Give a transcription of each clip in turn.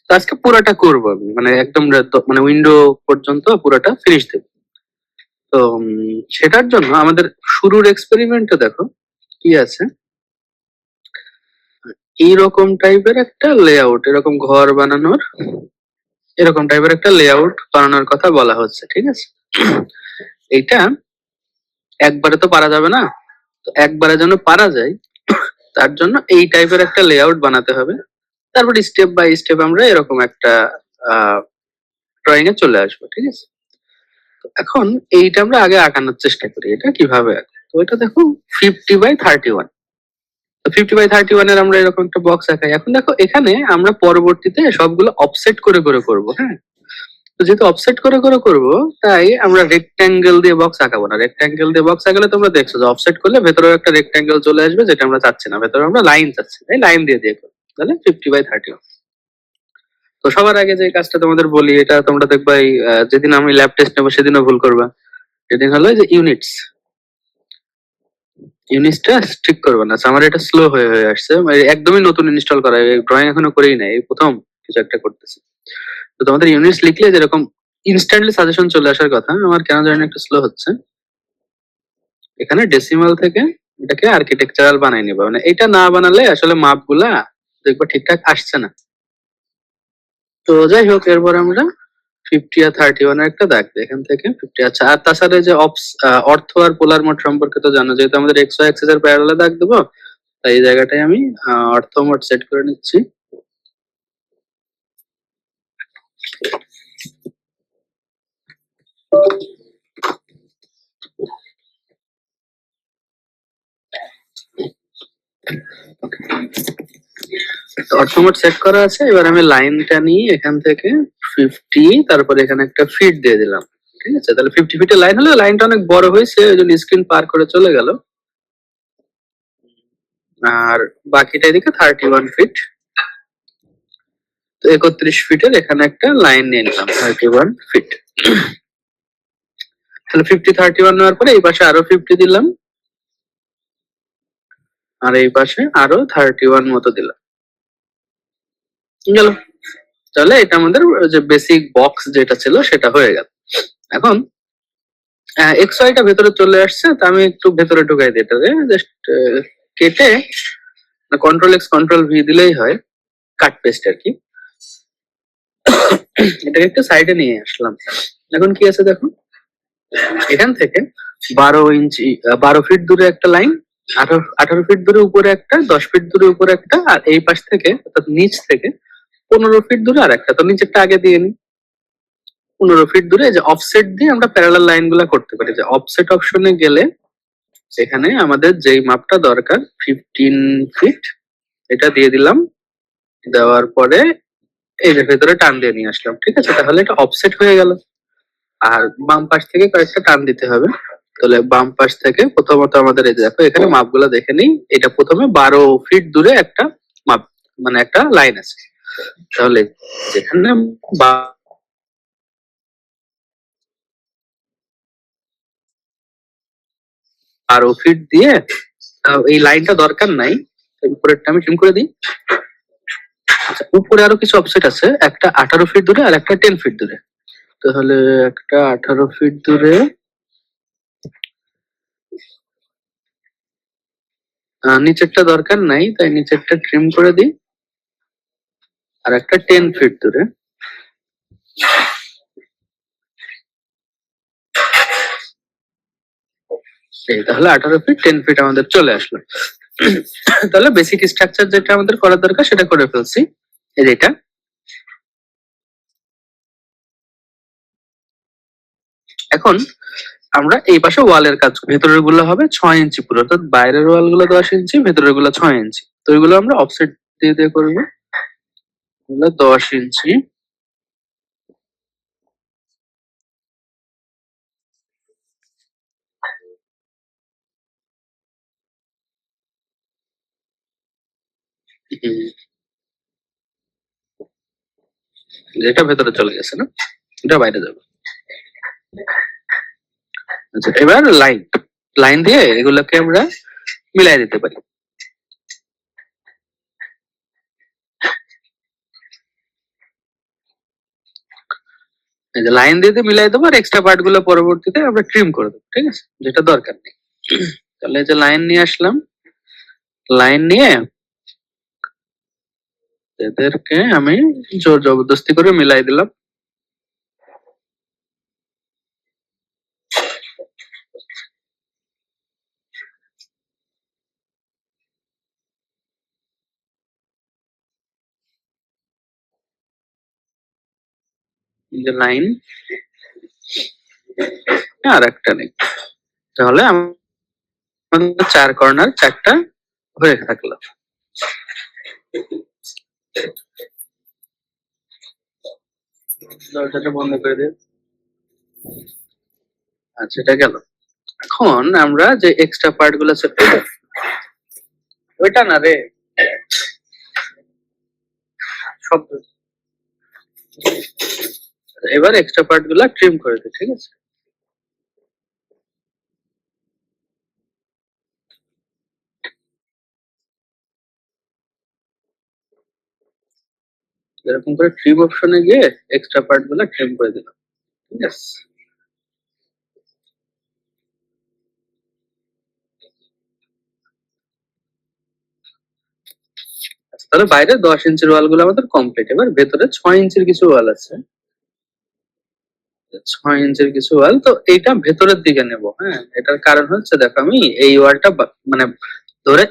তো আজকে পুরাটা করবো আমি, মানে একদম মানে উইন্ডো পর্যন্ত পুরাটা ফিনিশ দেবো। তো সেটার জন্য আমাদের শুরুর এক্সপেরিমেন্টে দেখো কি আছে, এইরকম টাইপের একটা লেআউট, এরকম ঘর বানানোর এরকম টাইপের একটা লেআউট বানানোর কথা বলা হচ্ছে, ঠিক আছে? এইটা একবারে তো পারা যাবে না, তো একবারে যেন পারা যায় তার জন্য এই টাইপের একটা লেআউট বানাতে হবে। তারপর স্টেপ বাই স্টেপ আমরা এরকম একটা ড্রয়িং এ চলে আসবো, ঠিক আছে? তো এখন এইটা আমরা আগে আঁকানোর চেষ্টা করি, এটা কিভাবে আঁকবো। তো এটা দেখো 50/31, 50/31 এর আমরা এরকম একটা বক্স আঁকাই। এখন দেখো এখানে আমরা পরবর্তীতে সবগুলো অফসেট করে করে করবো, হ্যাঁ? তো যেহেতু অফসেট করে করে করবো, তাই আমরা রেক্ট্যাঙ্গেল দিয়ে বক্স আঁকাবো না। রেক্ট্যাঙ্গেল দিয়ে বক্স আঁকালে তোমরা দেখছো যে অফসেট করলে ভেতরেও একটা রেক্ট্যাঙ্গেল চলে আসবে, যেটা আমরা চাচ্ছি না। ভেতরে আমরা লাইন চাচ্ছি, তাই লাইন দিয়ে দিয়ে করবো। তাহলে 50/31। তো সবার আগে যে কাজটা তোমাদের বলি, এটা তোমরা দেখবা যেদিন আমি ল্যাব টেস্ট নেবো সেদিনও ভুল করবা। সেদিন হলো যে ইউনিটসটা ঠিক করবে না। আমার এটা স্লো হয়ে হয়ে আসছে, মানে একদমই নতুন ইনস্টল করা, ড্রয়িং এখনো করেই নাই, এই প্রথম কিছু একটা করতেছি। তো তোমাদের ইউনিটস লিখলে যেরকম ইনস্ট্যান্টলি সাজেশন চলে আসার কথা, আমার কেন জানি না একটু স্লো হচ্ছে। এখানে ডেসিমাল থেকে এটাকে আর্কিটেকচারাল বানাই নিবা, মানে এটা না বানালে আসলে মাপগুলা দেখবো ঠিকঠাক আসছে না। তো যাই হোক, এরপর আমরা 50/31 এর একটা দাগ দিই এখান থেকে 50। আচ্ছা, আর তাছাড়া যে অর্থ আর পোলার মোড সম্পর্কে তো জানো, যেহেতু আমাদের এক্স ওয়াই অ্যাক্সিস এর প্যারালালে দাগ দেবো, তাই এই জায়গাটায় আমি অর্থ মোড সেট করে নিচ্ছি। অর্থ মোড সেট করা আছে। এবার আমি লাইনটা নিয়ে এখান থেকে 50, তারপরে এখানে একটা ফিট দিয়ে দিলাম, ঠিক আছে? তাহলে 50 ফিটের লাইন হলে লাইনটা অনেক বড় হয়েছে, ওই জন্য স্ক্রিন পার করে চলে গেল। আর বাকিটা এদিকে 31 ফিট। তো 31 ফিটের এখানে একটা লাইন নিয়ে নিলাম, 31 ফিট। তাহলে 50/31 নেওয়ার পরে এই পাশে আরো 50 দিলাম, আর এই পাশে আরো 31 মতো দিলাম, গেল। তাহলে এটা আমাদের যে বেসিক বক্স যেটা ছিল সেটা হয়ে গেল। এখন এক্স ওয়াইটা ভেতরে চলে আসছে, তো আমি একটু ভেতরে ঢুকাই দিই এটাকে, জাস্ট কেটে কন্ট্রোল এক্স কন্ট্রোল ভি দিলেই হয়, কাট পেস্ট আর কি। এটাকে একটু সাইডে নিয়ে আসলাম। এখন কি আছে দেখো, এখান থেকে 12 ইঞ্চি 12 ফিট দূরে একটা লাইন, 18 ফিট দূরে উপরে একটা, 10 ফিট দূরে উপরে একটা, আর এই পাশ থেকে অর্থাৎ নিচ থেকে 15 ফিট দূরে আর একটা। তো নিচেরটা আগে দিয়ে নিই। 15 ফিট দূরে যে অফসেট দিয়ে আমরা প্যারালাল লাইন গুলা করতে পারি। যে অফসেট অপশনে গেলে এখানে আমাদের যেই মাপটা দরকার 15 ফিট, এটা দিয়ে দিলাম। দেওয়ার পরে এই যে ভেতরে টান দিয়ে নিয়ে আসলাম, ঠিক আছে? তাহলে এটা অফসেট হয়ে গেল। আর বাম পাশ থেকে কয়েকটা টান দিতে হবে। তাহলে বাম পাশ থেকে প্রথমত আমাদের এই যে দেখো এখানে মাপগুলো দেখে নিই। এটা প্রথমে 12 ফিট দূরে একটা মাপ, মানে একটা লাইন আছে। তাহলে যেখানে 12 ফিট দিয়ে এই লাইনটা দরকার নাই, উপরেরটা আমি ট্রিম করে দিই। আচ্ছা, উপরে আরো কিছু অফসেট আছে, একটা 18 ফিট দূরে আর একটা 10 ফিট দূরে। তাহলে একটা 18 ফিট দূরে, নিচেরটা দরকার নাই তাই নিচেরটা ট্রিম করে দিই। আর একটা 10 ফিট দূরে, তাহলে 18 ফিট 10 ফিট আমাদের চলে আসলো। তাহলে বেসিক স্ট্রাকচার যেটা আমাদের করার দরকার সেটা করে ফেলছি, এই যেটা। এখন আমরা এই পাশে ওয়ালের কাজ, ভেতরের গুলো হবে 6 ইঞ্চি পুরো, অর্থাৎ বাইরের ওয়াল গুলো 10 ইঞ্চি, ভেতরের গুলো 6 ইঞ্চি। তো ওইগুলো আমরা অফসেট দিয়ে দিয়ে করবো, 10 ইঞ্চি। এটা ভেতরে চলে গেছে না, এটা বাইরে যাবে। আচ্ছা, এবার লাইন লাইন দিয়ে এগুলোকে আমরা মিলাই দিতে পারি। এই যে লাইন দিয়ে দিয়ে মিলাই দেবো, আর এক্সট্রা পার্ট গুলো পরবর্তীতে আমরা ট্রিম করে দেবো, ঠিক আছে, যেটা দরকার নেই। তাহলে এই যে লাইন নিয়ে আসলাম, লাইন নিয়ে এদেরকে আমি জোর জবরদস্তি করে মিলাই দিলাম। এই যে লাইন, আর একটা নেই, তাহলে আমাদের চার কর্নার চারটা হয়ে থাকলো। দরজাটা বন্ধ করে দিই। আচ্ছা, এটা গেল। এখন আমরা যে এক্সট্রা পার্ট গুলো আছে, ওইটা না রে, শব্দ, এবার এক্সট্রা পার্ট গুলা ট্রিম করে দিই, ঠিক আছে। এরকম করে ট্রিম অপশনে গিয়ে এক্সট্রা পার্ট গুলা ট্রিম করে দিলাম, ঠিক আছে। আচ্ছা, তাহলে বাইরে 10 ইঞ্চির ওয়াল গুলো আমাদের কমপ্লিট। এবার ভেতরে 6 ইঞ্চির কিছু ওয়াল আছে, 6 ইঞ্চির কিছু ওয়াল, তো এইটা ভেতরের দিকে নেব। হ্যাঁ, এটার কারণ হচ্ছে দেখো, আমি এই ওয়ালটা মানে ধরে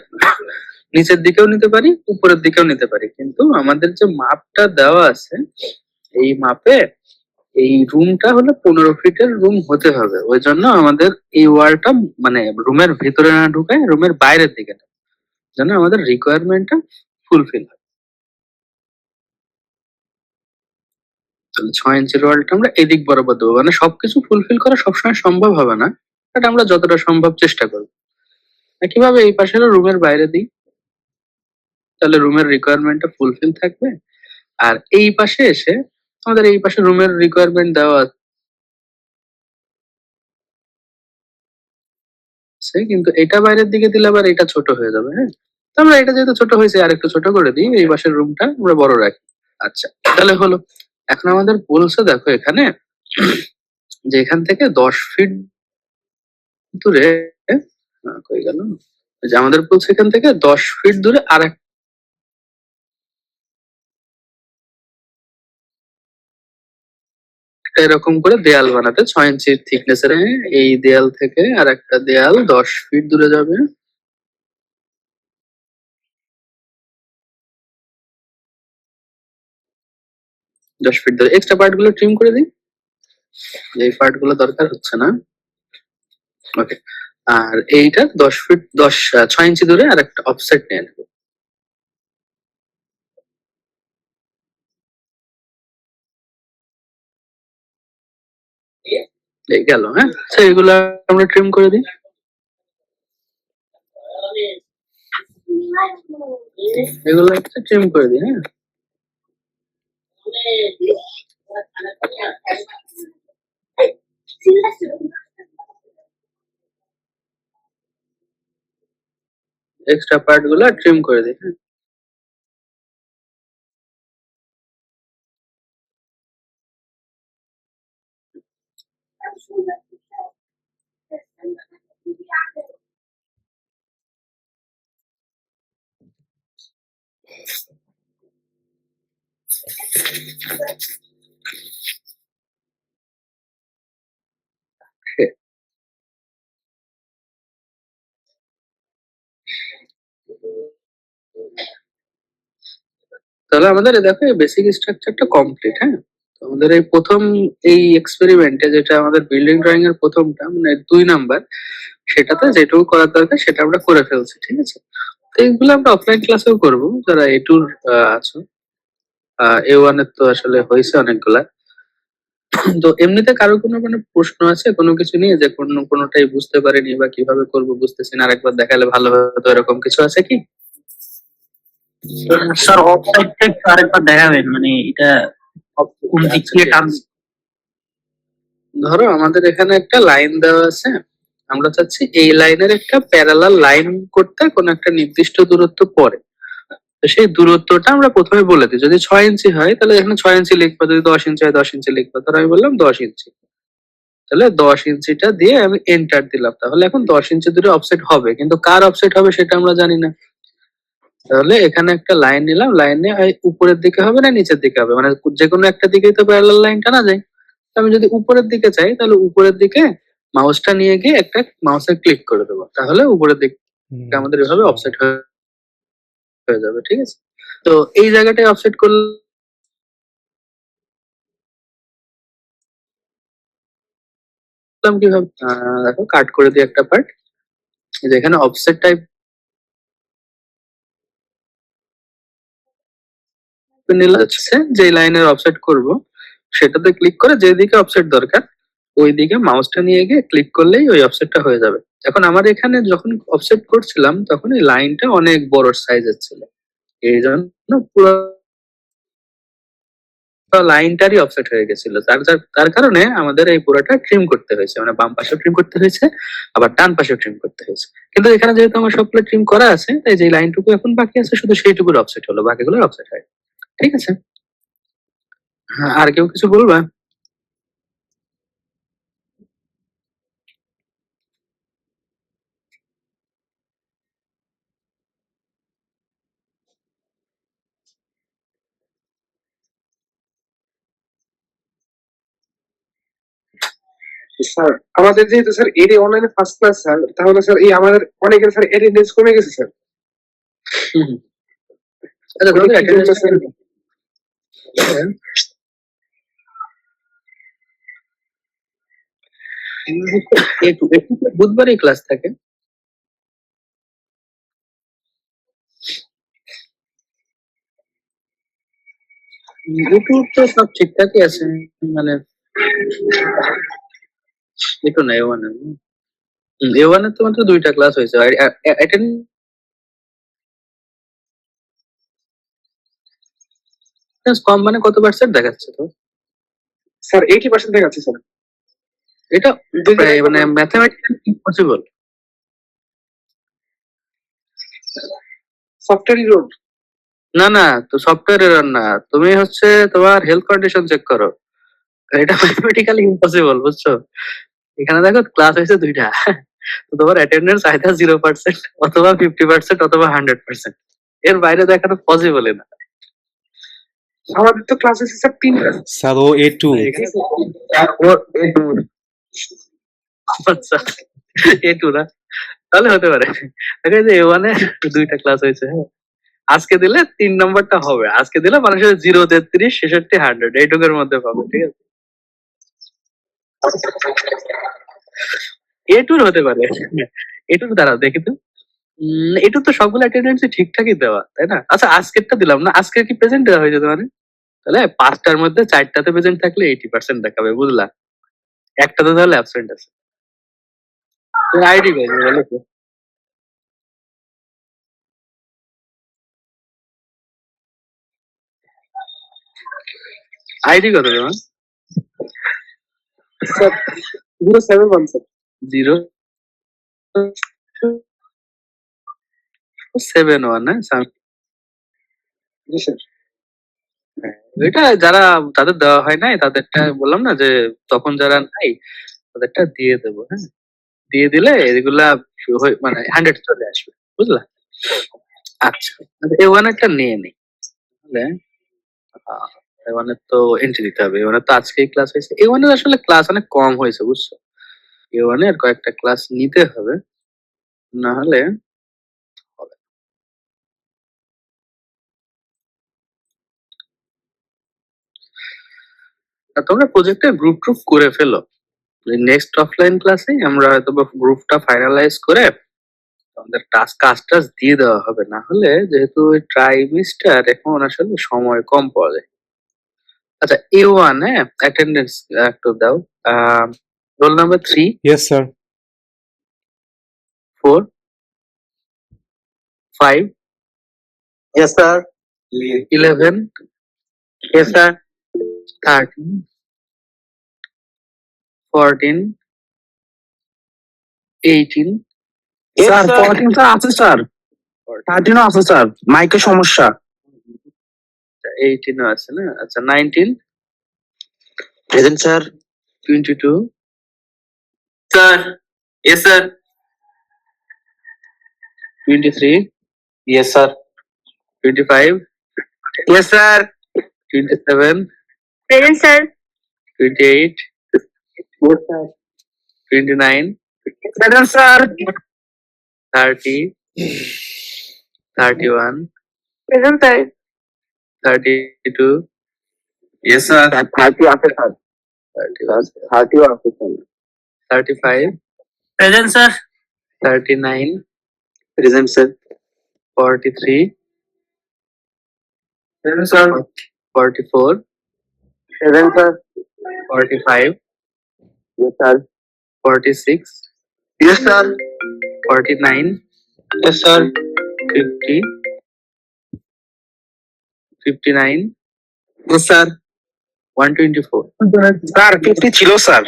নিচের দিকেও নিতে পারি, উপরের দিকেও নিতে পারি, কিন্তু আমাদের যে মাপটা দেওয়া আছে এই মাপে এই রুমটা হলো 15 ফিটের রুম হতে হবে। ওই জন্য আমাদের এই ওয়ালটা মানে রুমের ভিতরে না ঢুকে রুমের বাইরের দিকে নেব, যেন আমাদের রিকোয়ারমেন্টটা ফুলফিল হয়। তাহলে 6 ইঞ্চির ওয়ালটা আমরা এদিক বরাবর দেবো, মানে সবকিছু ফুলফিল করা সবসময় সম্ভব হবে না, বাট আমরা যতটা সম্ভব চেষ্টা করবো। একইভাবে এই পাশের রুমের বাইরে দিই, তাহলে রুমের রিকোয়ারমেন্টটা ফুলফিল থাকবে। আর এই পাশে এসে আমাদের এই পাশে রুমের রিকোয়ারমেন্ট দেওয়া আছে, কিন্তু এটা বাইরের দিকে দিলে আবার এটা ছোট হয়ে যাবে। হ্যাঁ, তো আমরা এটা যেহেতু ছোট হয়েছে আর একটু ছোট করে দিই, এই পাশের রুমটা আমরা বড় রাখি। আচ্ছা, তাহলে হলো। এখন আমাদের বলছে দেখো এখানে যে এখান থেকে 10 ফিট দূরে, কই গেল, যে আমাদের বলছে এখান থেকে 10 ফিট দূরে আর একটা এরকম করে দেয়াল বানাতে, 6 ইঞ্চির থিকনেসের। এই দেয়াল থেকে আর একটা দেয়াল 10 ফিট দূরে যাবে। 10 ফিট ধরে এক্সট্রা পার্ট গুলো ট্রিম করে দিই, এই পার্ট গুলো দরকার হচ্ছে না। ওকে, আর এইটা 10 ফিট 6 ইঞ্চি দূরে আর একটা অফসেট নিয়ে নেবো। এই গেল। হ্যাঁ, আচ্ছা, এগুলো আমরা ট্রিম করে দিই। এগুলো হচ্ছে ট্রিম করে দিই। হ্যাঁ, এক্সট্রা পার্ট গুলো ট্রিম করে দিই। হ্যাঁ, তাহলে আমাদের দেখো এই বেসিক স্ট্রাকচারটা কমপ্লিট। হ্যাঁ, তো আমাদের এই প্রথম এই এক্সপেরিমেন্টে, যেটা আমাদের বিল্ডিং ড্রয়িং এর প্রথমটা মানে 2 নাম্বার, সেটাতে যেটুকু করার দরকার সেটা আমরা করে ফেলছি, ঠিক আছে। তো এইগুলো আমরা অফলাইন ক্লাসেও করবো, যারা A2 আছো। A1 এর তো আসলে হয়েছে অনেকগুলা। তো এমনিতে কারো কোনো মানে প্রশ্ন আছে কোনো কিছু নিয়ে, যে কোনোটাই বুঝতে পারেনি বা কিভাবে করব বুঝতেছি না, আরেকবার দেখালে ভালো হতো, এরকম কিছু আছে কি? স্যার অফসাইডটা একটু আরেকবার দেখাবেন, মানে এটা কোন দিক আচ্ছা, থেকে ঠিক টানবে? আছে। ধরো আমাদের এখানে একটা লাইন দেওয়া আছে, আমরা চাচ্ছি এই লাইনের একটা প্যারালাল লাইন করতে কোনো একটা নির্দিষ্ট দূরত্ব পরে। তো সেই দূরত্বটা আমরা প্রথমে বলে দিই, যদি 6 ইঞ্চি হয় তাহলে এখানে 6 ইঞ্চি লিখবো, যদি 10 ইঞ্চি হয় 10 ইঞ্চি লিখবো। ধর আমি বললাম 10 ইঞ্চি, তাহলে 10 ইঞ্চিটা দিয়ে আমি এন্টার দিলাম। তাহলে এখন 10 ইঞ্চি দূরে অফসেট হবে, কিন্তু কার অফসেট হবে সেটা আমরা জানি না। তাহলে এখানে একটা লাইন নিলাম, লাইনে উপরের দিকে হবে না নিচের দিকে হবে, মানে যে কোনো একটা দিকেই তো প্যারালাল লাইন টানা যায়। তো আমি যদি উপরের দিকে চাই তাহলে উপরের দিকে মাউসটা নিয়ে গিয়ে একটা মাউসে ক্লিক করে দেবো, তাহলে উপরের দিকে আমাদের এভাবে অফসেট হয়ে যাবে। ঠিক আছে, তো এই জায়গাটায় অফসেট করলাম কিভাবে, দেখো কাট করে দিই একটা পার্ট, যেখানে অফসেট টাইপ নিলে হচ্ছে যে লাইনের অফসেট করব সেটাতে ক্লিক করে যেদিকে অফসেট দরকার ওই দিকে মাউসটা নিয়ে গিয়ে ক্লিক করলেই ওই অফসেটটা হয়ে যাবে। এখন আমার এখানে যখন অফসেট করছিলাম তখন এই লাইনটা অনেক বড় সাইজের ছিল, এই জন্য পুরো লাইনটারই অফসেট হয়ে গেছিল। তার কারণে আমাদের এই পুরোটা ট্রিম করতে হয়েছে, মানে বাম পাশে ট্রিম করতে হয়েছে আবার ডান পাশে ট্রিম করতে হয়েছে। কিন্তু এখানে যেহেতু আমার সবগুলো ট্রিম করা আছে তাই যে লাইনটুকু এখন বাকি আছে শুধু সেইটুকুর অফসেট হলো, বাকিগুলোর অফসেট হয়। ঠিক আছে, হ্যাঁ, আর কেউ কিছু বলবা? স্যার আমাদের যেহেতু স্যার এডি অনলাইনে ফার্স্ট ক্লাস স্যার, তাহলে স্যার এই আমাদের অনেকের স্যার অ্যাটেন্ডেন্স কমে গেছে স্যার। হুম। আচ্ছা, ওটা তোমাদের কি জন্য attendance স্যার? একটু বুধবারই ক্লাস থাকে। ইউটিউব তো সব ঠিকঠাকই আছে, মানে একটু না এ ওয়ানে তো মাত্র 2টা ক্লাস হয়েছে, আর অ্যাটেন্ডেন্স কম মানে কত পার্সেন্ট দেখাচ্ছে তো? স্যার 80% দেখাচ্ছে স্যার। এটা দুই প্রায় জায়গায় মানে ম্যাথমেটিক্যালি ইম্পসিবল। সফটওয়্যার ইরোড। না না, তো সফটওয়্যার এরর না, তুমি হচ্ছে তোমার হেলথ কন্ডিশন চেক করো, এটা ম্যাথমেটিক্যালি ইম্পসিবল, বুঝছো? এখানে দেখো ক্লাস হয়েছে 2টা, তো তোমার অ্যাটেন্ডেন্স আইদার 0% অথবা 50% অথবা 100%, এর বাইরে দেখানো পসিবলই না। আমাদের তো ক্লাস হচ্ছে স্যার 3টা। স্যার ও A2 আচ্ছা, এটু না, তাহলে হতে পারে। দেখো এই যে এ1-এ 2টা ক্লাস হয়েছে, হ্যাঁ। আজকে দিলে 3 নম্বরটা হবে, আজকে দিলে মানুষের 0, 33, 66, 100 এইটুকুর মধ্যে পাবে। ঠিক আছে, এটুর হতে পারে, এটুর দাঁড়াও দেখি তো। এটুর তো সবগুলো অ্যাটেন্ডেন্স ঠিকঠাকই দেওয়া, তাই না? আচ্ছা, আজকেরটা দিলাম না, আজকের কি প্রেজেন্ট দেওয়া হয়েছে তোমার? তাহলে 5টার মধ্যে 4টাতে প্রেজেন্ট থাকলে 80% দেখাবে, বুঝলা? একটাতে তাহলে অ্যাবসেন্ট আছে। আইডি কত বলো তো? আইডি কত তোমার? Sir 071 sir. 071, হ্যাঁ। জি স্যার। এটা যারা তাদের দেওয়া হয় নাই তাদেরটা বললাম না যে তখন যারা নাই তাদেরটা দিয়ে দেবো, হ্যাঁ। দিয়ে দিলে এগুলা মানে 100 চলে আসবে, বুঝলা? আচ্ছা, এ1 একটা নিয়ে নিই, তাহলে এ1 এর তো এন্ট্রি দিতে হবে। এ1 এর তো আজকেই ক্লাস হয়েছে, এ1 এর আসলে ক্লাস অনেক কম হয়েছে, বুঝছো? এ1 এর কয়েকটা ক্লাস নিতে হবে, না হলে হবে না। আর তোমরা প্রজেক্টে গ্রুপ ট্রুপ করে ফেলো, নেক্সট অফলাইন ক্লাসে আমরা হয়তো গ্রুপটা ফাইনালাইজ করে আমাদের টাস্ক কাজ টাজ দিয়ে দেওয়া হবে, না হলে যেহেতু ট্রাইমিস্টার এখন আসলে সময় কম পাওয়া যায়। আচ্ছা, এ1, হ্যাঁ, অ্যাটেন্ডেন্স একটু দাও। Roll number 3, Yes sir 4, 5, Yes, sir. 11, Yes, sir. 13, 14, 18, Yes, sir sir. 14 sir আছে স্যার। 13 আছে স্যার, মাইকের সমস্যা। 18 আছে না? আচ্ছা 19, present sir. 22, sir, yes sir. 23, yes sir. 25, yes sir. 27, Present, sir. 28, 29, present sir. 30, 31, Present, sir. 32, yes sir. 30 আছে sir. 30 আছে sir. 35, present sir. 39, present sir. 43, present sir. 44, present sir. 45, yes sir. 46, yes sir. 49, yes sir. 50, 59, yes sir. 124. Sir 50 ছিল sir.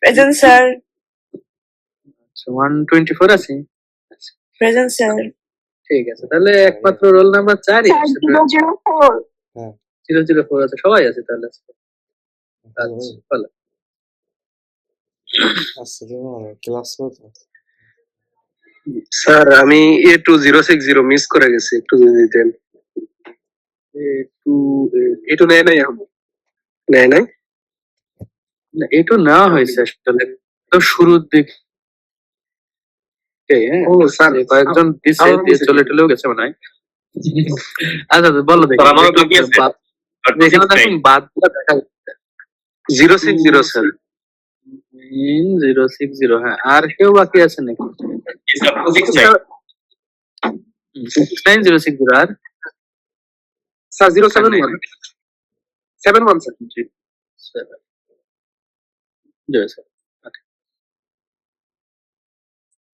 Present, sir. আচ্ছা 124 আছে। Present, sir. ঠিক আছে, তাহলে একমাত্র roll number 4ই Sir, আছে। 004. 004 আছে, সবাই আছে তাহলে। আচ্ছা ভালো। ক্লাস কত? স্যার আমি A2060 মিস করে গেছি, একটু যদি দিতেন। একটু এটু নেয় নাই এখন? নেয় নাই? একটু নেওয়া হয়েছে আসলে তো শুরুর দিকে। হ্যাঁ, ও স্যার, যে কয়েকজন দিছে আমার দিয়ে দিছে। চলে টলেও গেছে মনে হয়। আচ্ছা আচ্ছা, বলো দেখি। স্যার, আমারও বাকি আছে। এখানে দেখুন বাদগুলো দেখা যাচ্ছে। 060 স্যার। 060, হ্যাঁ। আর কেউ বাকি আছে নাকি? 69, 060 আর স্যার 071 71 স্যার। জি, 7, জি স্যার। ওকে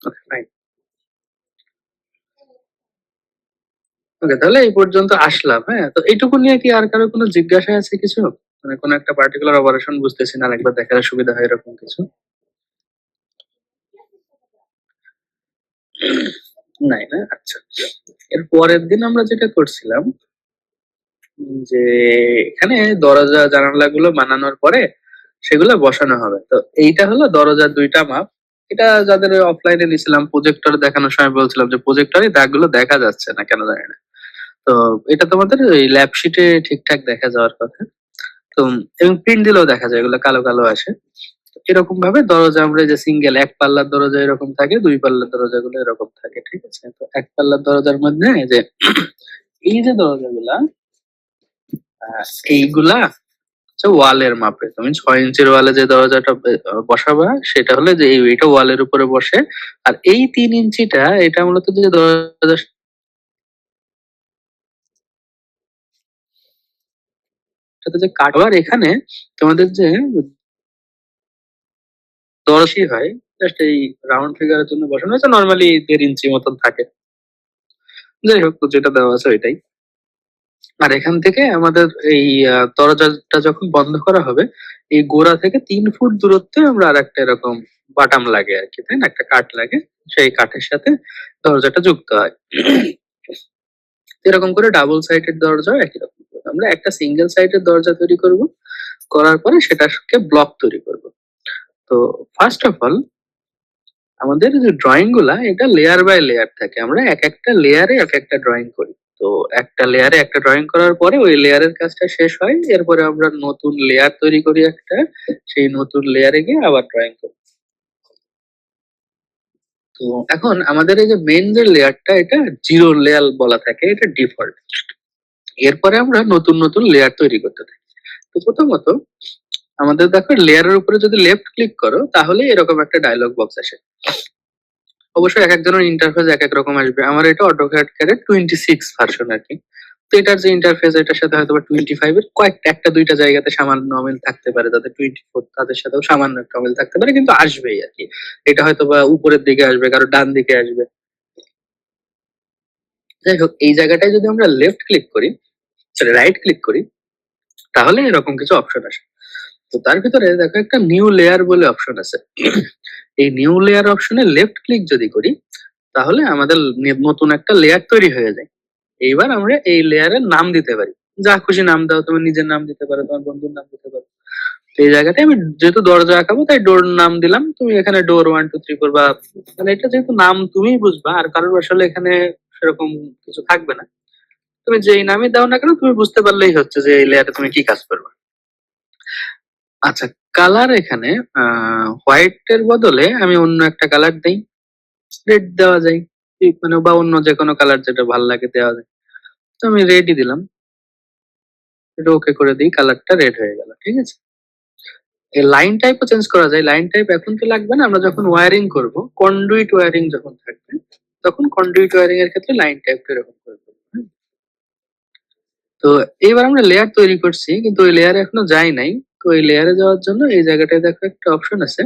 ওকে ফাইন। ওকে, তাহলে এই পর্যন্ত আসলাম। হ্যাঁ, তো এইটুকু নিয়ে কি আর কারো কোনো জিজ্ঞাসা আছে কিছু? মানে কোনো একটা পার্টিকুলার অপারেশন বুঝতেছি না, একবার দেখার সুবিধা হয় এরকম কিছু? নাই না? আচ্ছা, এর পরের দিন আমরা যেটা করছিলাম যে এখানে দরজা জানালা গুলো বানানোর পরে সেগুলো বসানো হবে। তো এইটা হলো দরজার 2টা মাপ। এটা যাদের অফলাইনে নিছিলাম প্রজেক্টর দেখানোর সময় বলছিলাম যে প্রজেক্টরে দাগগুলো দেখা যাচ্ছে না কেন জানি না। তো এটা তোমাদের ওই ল্যাব শিটে ঠিকঠাক দেখা যাওয়ার কথা। তো এবং প্রিন্ট দিলেও দেখা যায় এগুলো কালো কালো আসে। তো এরকম ভাবে দরজা আমরা যে সিঙ্গেল এক পাল্লার দরজা এরকম থাকে, 2 পাল্লার দরজাগুলো এরকম থাকে, ঠিক আছে? তো এক পাল্লার দরজার মধ্যে এই যে এই যে দরজাগুলা এইগুলা হচ্ছে ওয়ালের মাপে। তুমি 6 ইঞ্চির ওয়ালে যে দরজাটা বসাবা সেটা হলে যে এইটা ওয়ালের উপরে বসে। আর এই 3 ইঞ্চিটা এটা মূলত যে দরজার সাথে যে কাটবার এখানে তোমাদের যে দরজই হয় জাস্ট এই রাউন্ড ফিগারের জন্য বসানো হয়েছে। নর্মালি 1.5 ইঞ্চি মতন থাকে। যাই হোক, তো যেটা দেওয়া আছে ওইটাই। আর এখান থেকে আমাদের এই দরজাটা যখন বন্ধ করা হবে এই গোড়া থেকে 3 ফুট দূরত্বে আমরা আর একটা এরকম বাটাম লাগে আর কি, তাই না? একটা কাঠ লাগে, সেই কাঠের সাথে দরজাটা যুক্ত হয়। এরকম করে ডাবল সাইডের দরজা একই রকম করে। আমরা একটা সিঙ্গেল সাইডের দরজা তৈরি করব, করার পরে সেটাকে ব্লক তৈরি করব। তো ফার্স্ট অফ অল আমাদের যে ড্রয়িং গুলা এটা লেয়ার বাই লেয়ার থাকে। আমরা এক একটা লেয়ারে এক একটা ড্রয়িং করি। তো একটা লেয়ারে একটা ড্রয়িং করার পরে ওই লেয়ারের কাজটা শেষ হয়, এরপরে আমরা নতুন লেয়ার তৈরি করি একটা, সেই নতুন লেয়ারে গিয়ে আবার ড্রয়িং করি। তো এখন আমাদের এই যে মেইন যে লেয়ারটা এটা 0 লেয়ার বলা থাকে, এটা ডিফল্ট। এরপরে আমরা নতুন নতুন লেয়ার তৈরি করতে থাকি। তো প্রথমত আমাদের দেখো লেয়ারের উপরে যদি লেফট ক্লিক করো তাহলে এরকম একটা ডায়লগ বক্স আসে। অবশ্যই এক একজনের ইন্টারফেস এক এক রকম আসবে। আমার এটা অটোক্যাড ক্যারের 26 ভার্সন আর কি। তো এটার যে ইন্টারফেস এটার সাথে হয়তো 25 এর কয়েকটা একটা দুইটা জায়গাতে সামান্য অমিল থাকতে পারে, যাতে 24 তাদের সাথেও সামান্য একটা অমিল থাকতে পারে, কিন্তু আসবেই আর কি। এটা হয়তো বা উপরের দিকে আসবে, কারো ডান দিকে আসবে। যাই হোক, এই জায়গাটায় যদি আমরা লেফট ক্লিক করি, সরি রাইট ক্লিক করি, তাহলে এরকম কিছু অপশন আসে। তো তার ভিতরে দেখো একটা নিউ লেয়ার বলে অপশন আছে। এই নিউ লেয়ার অপশনে লেফট ক্লিক যদি করি তাহলে আমাদের নতুন একটা লেয়ার তৈরি হয়ে যায়। এইবার আমরা এই লেয়ারের নাম দিতে পারি, যা খুশি নাম দাও, তুমি নিজের নাম দিতে পারো, তোমার বন্ধুর নাম দিতে পারো। তো এই জায়গাটায় আমি যেহেতু দরজা আঁকাবো তাই ডোর নাম দিলাম, তুমি এখানে ডোর 1 2 3 4 বা মানে এটা যেহেতু নাম তুমিই বুঝবা, আর কারোর আসলে এখানে সেরকম কিছু থাকবে না। তুমি যেই নামই দাও না কেন তুমি বুঝতে পারলেই হচ্ছে যে এই লেয়ারে তুমি কি কাজ করবে। আচ্ছা, কালার এখানে হোয়াইট এর বদলে আমি অন্য একটা কালার দেই, রেড দেওয়া যায়, মানে বা অন্য যে কোনো কালার যেটা ভালো লাগে দেওয়া যায়। তো আমি রেডই দিলাম, এটা ওকে করে দিই, কালারটা রেড হয়ে গেল। ঠিক আছে, এই লাইন টাইপও চেঞ্জ করা যায়। লাইন টাইপ এখন তো লাগবে না, আমরা যখন ওয়্যারিং করব, কন্ডুইট ওয়্যারিং যখন থাকবে তখন কন্ডুইট ওয়্যারিং এর ক্ষেত্রে লাইন টাইপটা এরকম করে দেবো। তো এইবার আমরা লেয়ার তৈরি করছি কিন্তু ওই লেয়ারে এখনো যাই নাই। তো ওই লেয়ারে যাওয়ার জন্য এই জায়গাটায় দেখো একটা অপশন আছে,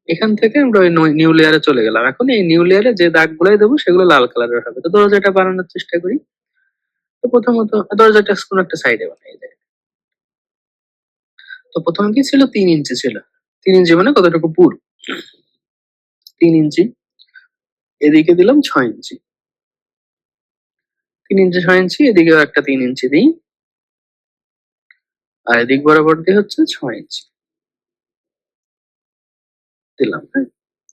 এখান থেকে আমরা ওই নিউ লেয়ারে চলে গেলাম। এখন এই নিউ লেয়ারে যে দাগগুলাই দেবো সেগুলো লাল কালারের হবে। তো দরজাটা বানানোর চেষ্টা করি। তো প্রথমত দরজাটা কোন একটা সাইডে বানাই যায়। তো প্রথমে কি ছিল, 3 ইঞ্চি ছিল। 3 ইঞ্চি মানে কতটুকু পুর, 3 ইঞ্চি। এদিকে দিলাম 6 ইঞ্চি, 3 ইঞ্চি 6 ইঞ্চি, এদিকেও একটা 3 ইঞ্চি দিই, আর এদিক বরাবর দিয়ে হচ্ছে 6 ইঞ্চি দিলাম। হ্যাঁ,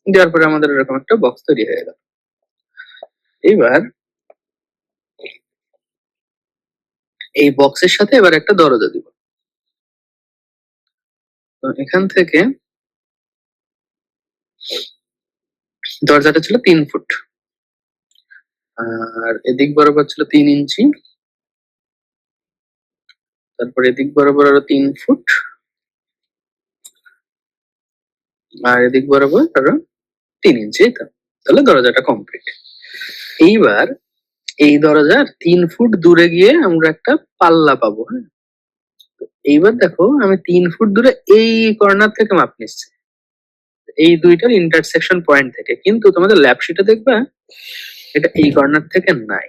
দেওয়ার পরে আমাদের এরকম একটা বক্স তৈরি হয়ে গেল। এইবার এই বক্সের সাথে এবার একটা দরজা দিব। তো এখান থেকে দরজাটা ছিল 3 ফুট, আর এদিক বরাবর ছিল 3 ইঞ্চি, তারপর এদিক বরাবর আরো 3 ফুট, আর এদিক বরাবর আরো 3 ইঞ্চি। তাহলে দরজাটা কমপ্লিট। এইবার এই দরজার 3 ফুট দূরে গিয়ে আমরা একটা পাল্লা পাবো। হ্যাঁ, এইবার দেখো আমি 3 ফুট দূরে এই কর্নার থেকে মাপ নিচ্ছি, এই দুইটার ইন্টারসেকশন পয়েন্ট থেকে, কিন্তু তোমাদের ল্যাব শিটে দেখবে এটা এই কর্নার থেকে নাই।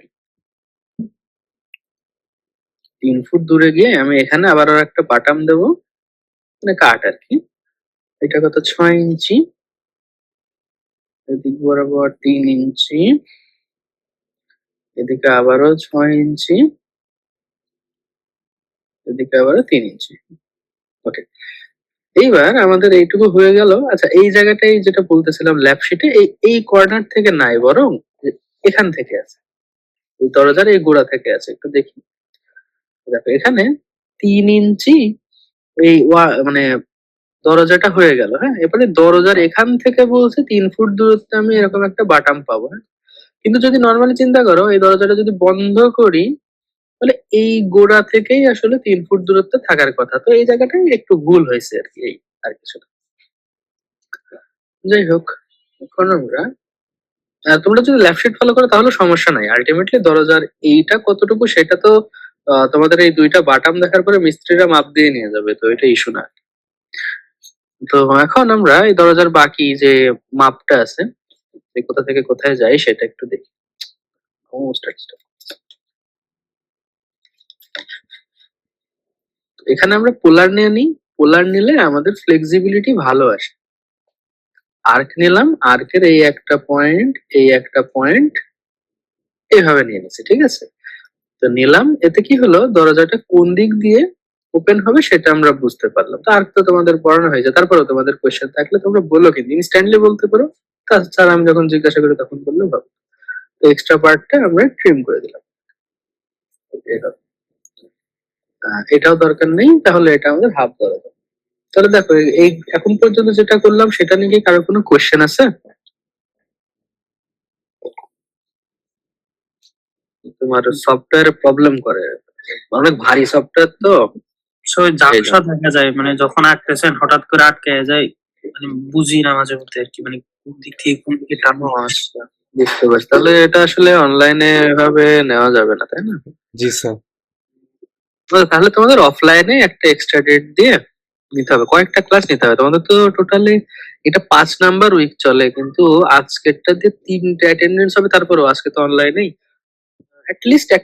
3 ফুট দূরে গিয়ে আমি এখানে আবার আর একটা বাটাম দেবো, মানে কাট আর কি। এটা কত, 6 ইঞ্চি, এদিক বরাবর 3 ইঞ্চি, এদিকে আবারও 6 ইঞ্চি, এদিকে আবারও 3 ইঞ্চি। ওকে, এইবার আমাদের এইটুকু হয়ে গেল। আচ্ছা, এই জায়গাটাই যেটা বলতেছিলাম ল্যাব শিটে এই কর্নার থেকে নাই, বরং এখান থেকে আছে, ওই দরজার এই গোড়া থেকে আছে। একটু দেখি, দেখো এখানে 3 ইঞ্চি এই মানে দরজাটা হয়ে গেল। হ্যাঁ, এবারে দরজার এখান থেকে বলছে 3 ফুট দূরত্বে আমি এরকম একটা বাটাম পাবো। হ্যাঁ, কিন্তু যদি নর্মালি চিন্তা করো এই দরজাটা যদি বন্ধ করি তাহলে এই গোড়া থেকেই আসলে 3 ফুট দূরত্বে থাকার কথা। তো এই জায়গাটায় একটু ভুল হয়েছে আর কি, এই আর কিছু না। যাই হোক, এখন আমরা তোমরা যদি লেফট শিট ফলো করো তাহলে সমস্যা নাই। আলটিমেটলি দরজার এইটা কতটুকু সেটা তো তোমাদের এই দুইটা বাটাম দেখার পরে মিস্ত্রিরা মাপ দিয়ে নিয়ে যাবে, তো এটা ইস্যু না। তো এখন আমরা এই দরজার বাকি যে মাপটা আছে, যে কোথা থেকে কোথায় যায় সেটা একটু দেখি। এখানে আমরা পোলার নিয়ে নিই, পোলার নিলে আমাদের ফ্লেক্সিবিলিটি ভালো আসে। আর্ক নিলাম, আর্কের এই একটা পয়েন্ট, এই একটা পয়েন্ট, এইভাবে নিয়ে নিচ্ছি। ঠিক আছে, তো নিলাম, এতে কি হলো, দরজাটা কোন দিক দিয়ে ওপেন হবে সেটা আমরা বুঝতে পারলাম। তো আর্ক তো তোমাদের পড়ানো হয়েছে, তারপরেও তোমাদের কোয়েশ্চেন থাকলে তোমরা বলো, কিন্তু ইনস্ট্যান্টলি বলতে পারো, তাছাড়া আমি যখন জিজ্ঞাসা করি তখন বললে ভালো। তো এক্সট্রা পার্টটা আমরা ট্রিম করে দিলাম। এটাও দরকার নেই, তাহলে এটা আমাদের হাফ দরজা। তাহলে দেখো এই এখন পর্যন্ত যেটা করলাম সেটা নিয়ে কি কারো কোনো কোয়েশ্চেন আছে? তোমার সফটওয়্যার প্রবলেম করে, অনেক ভারী সফটওয়্যার তো। ঝাপসা দেখা যায়, মানে যখন আঁকতেছেন হঠাৎ করে আটকে যায়, মানে বুঝি না মাঝে মধ্যে আর কি, মানে কোন দিক থেকে কোন দিকে টানো। আচ্ছা, বুঝতে পারছি। তাহলে এটা আসলে অনলাইনে এভাবে নেওয়া যাবে না, তাই না? জি স্যার। তাহলে তোমাদের অফলাইনে একটা এক্সট্রা ডেট দিয়ে নিতে হবে, কয়েকটা ক্লাস নিতে হবে তোমাদের। তো টোটালি এটা 5 নাম্বার উইক চলে, কিন্তু আজকেরটা দিয়ে 3টে অ্যাটেন্ডেন্স হবে, তারপরেও আজকে তো অনলাইনেই অ্যাটলিস্ট